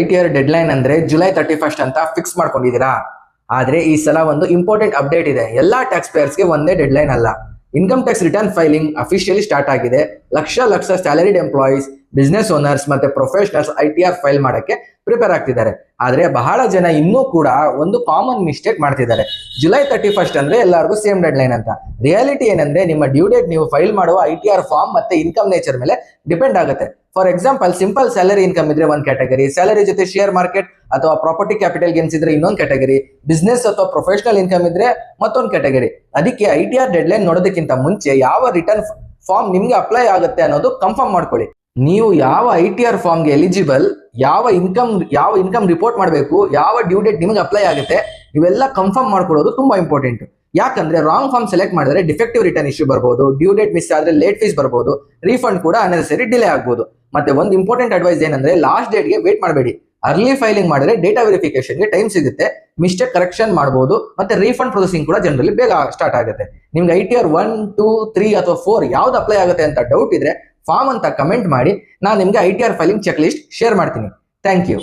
ITR deadline ಅಂದ್ರೆ July 31 ಅಂತ fix ಮಾಡ್ಕೊಂಡಿದ್ದೀರಾ? ಆದ್ರೆ ಈ ಸಲ ಒಂದು ಇಂಪಾರ್ಟೆಂಟ್ ಅಪ್ಡೇಟ್ ಇದೆ. ಎಲ್ಲಾ ಟ್ಯಾಕ್ಸ್ ಪೇಯರ್ಸ್ಗೆ ಒಂದೇ ಡೆಡ್ಲೈನ್ ಅಲ್ಲ. Income tax return filing officially start ಆಗಿದೆ. ಲಕ್ಷ ಸ್ಯಾಲರಿಡ್ ಎಂಪ್ಲಾಯೀಸ್, ಬಿಸ್ನೆಸ್ ಓನರ್ಸ್ ಮತ್ತೆ ಪ್ರೊಫೆಷನಲ್ಸ್ ITR ಫೈಲ್ ಮಾಡಕ್ಕೆ ಪ್ರಿಪೇರ್ ಆಗ್ತಿದ್ದಾರೆ. ಆದ್ರೆ ಬಹಳ ಜನ ಇನ್ನೂ ಕೂಡ ಒಂದು ಕಾಮನ್ ಮಿಸ್ಟೇಕ್ ಮಾಡ್ತಿದ್ದಾರೆ. ಜುಲೈ 31 ಅಂದ್ರೆ ಎಲ್ಲರಿಗೂ ಸೇಮ್ ಡೆಡ್ಲೈನ್ ಅಂತ. ರಿಯಾಲಿಟಿ ಏನಂದ್ರೆ ನಿಮ್ಮ ಡ್ಯೂ ಡೇಟ್ ನೀವು ಫೈಲ್ ಮಾಡುವ ITR ಫಾರ್ಮ್ ಮತ್ತೆ ಇನ್ಕಮ್ ನೇಚರ್ ಮೇಲೆ ಡಿಪೆಂಡ್ ಆಗುತ್ತೆ. For example, simple salary income ಇದ್ರೆ ಒಂದು ಕ್ಯಾಟಗರಿ, ಸ್ಯಾಲರಿ ಜೊತೆ ಶೇರ್ ಮಾರ್ಕೆಟ್ ಅಥವಾ ಪ್ರಾಪರ್ಟಿ ಕ್ಯಾಪಿಟಲ್ ಗೇನ್ಸ್ ಇದ್ರೆ ಇನ್ನೊಂದು ಕ್ಯಾಟಗರಿ, ಬಿಸ್ನೆಸ್ ಅಥವಾ ಪ್ರೊಫೆಷನಲ್ ಇನ್ಕಮ್ ಇದ್ರೆ ಮತ್ತೊಂದು ಕ್ಯಾಟಗರಿ. ಅದಕ್ಕೆ ITR ಡೆಡ್ಲೈನ್ ನೋಡೋದಕ್ಕಿಂತ ಮುಂಚೆ ಯಾವ ರಿಟರ್ನ್ ಫಾರ್ಮ್ ನಿಮ್ಗೆ ಅಪ್ಲೈ ಆಗುತ್ತೆ ಅನ್ನೋದು ಕನ್ಫರ್ಮ್ ಮಾಡ್ಕೊಳ್ಳಿ. ನೀವು ಯಾವ ITR ಫಾರ್ಮ್ಗೆ ಎಲಿಜಿಬಲ್, ಯಾವ ಇನ್ಕಮ್ ರಿಪೋರ್ಟ್ ಮಾಡಬೇಕು, ಯಾವ ಡ್ಯೂ ಡೇಟ್ ನಿಮ್ಗೆ ಅಪ್ಲೈ ಆಗುತ್ತೆ, ಇವೆಲ್ಲ ಕನ್ಫರ್ಮ್ ಮಾಡ್ಕೊಳ್ಳೋದು ತುಂಬಾ ಇಂಪಾರ್ಟೆಂಟ್. ಯಾಕಂದ್ರೆ ರಾಂಗ್ ಫಾರ್ಮ್ ಸೆಲೆಕ್ಟ್ ಮಾಡಿದ್ರೆ ಡಿಫೆಕ್ಟಿವ್ ರಿಟರ್ನ್ ಇಶ್ಯೂ ಬರ್ಬೋದು, ಡ್ಯೂ ಡೇಟ್ ಮಿಸ್ ಆದ್ರೆ ಲೇಟ್ ಫೀಸ್ ಬರ್ಬೋದು, ರೀಫಂಡ್ ಕೂಡ ಅನ್ನೆಸರಿ ಡಿಲೇ ಆಗ್ಬೋದು. ಮತ್ತೆ ಒಂದು ಇಂಪಾರ್ಟೆಂಟ್ ಅಡ್ವೈಸ್ ಏನಂದ್ರೆ ಲಾಸ್ಟ್ ಡೇಟ್ಗೆ ವೇಟ್ ಮಾಡಬೇಡಿ. ಅರ್ಲಿ ಫೈಲಿಂಗ್ ಮಾಡಿದ್ರೆ ಡೇಟಾ ವೆರಿಫಿಕೇಶನ್ಗೆ ಟೈಮ್ ಸಿಗುತ್ತೆ, ಮಿಸ್ಟೇಕ್ ಕರೆಕ್ಷನ್ ಮಾಡಬಹುದು, ಮತ್ತೆ ರೀಫಂಡ್ ಪ್ರೊಸೆಸಿಂಗ್ ಕೂಡ ಜನರಲಿ ಬೇಗ ಸ್ಟಾರ್ಟ್ ಆಗುತ್ತೆ. ನಿಮ್ಗೆ ITR 1, 2, 3 ಅಥವಾ 4 ಯಾವ್ದು ಅಪ್ಲೈ ಆಗುತ್ತೆ ಅಂತ ಡೌಟ್ ಇದ್ರೆ ಫಾರ್ಮ್ ಅಂತ ಕಮೆಂಟ್ ಮಾಡಿ. ನಾನು ನಿಮ್ಗೆ ITR filing checklist share ಮಾಡ್ತೀನಿ. Thank you.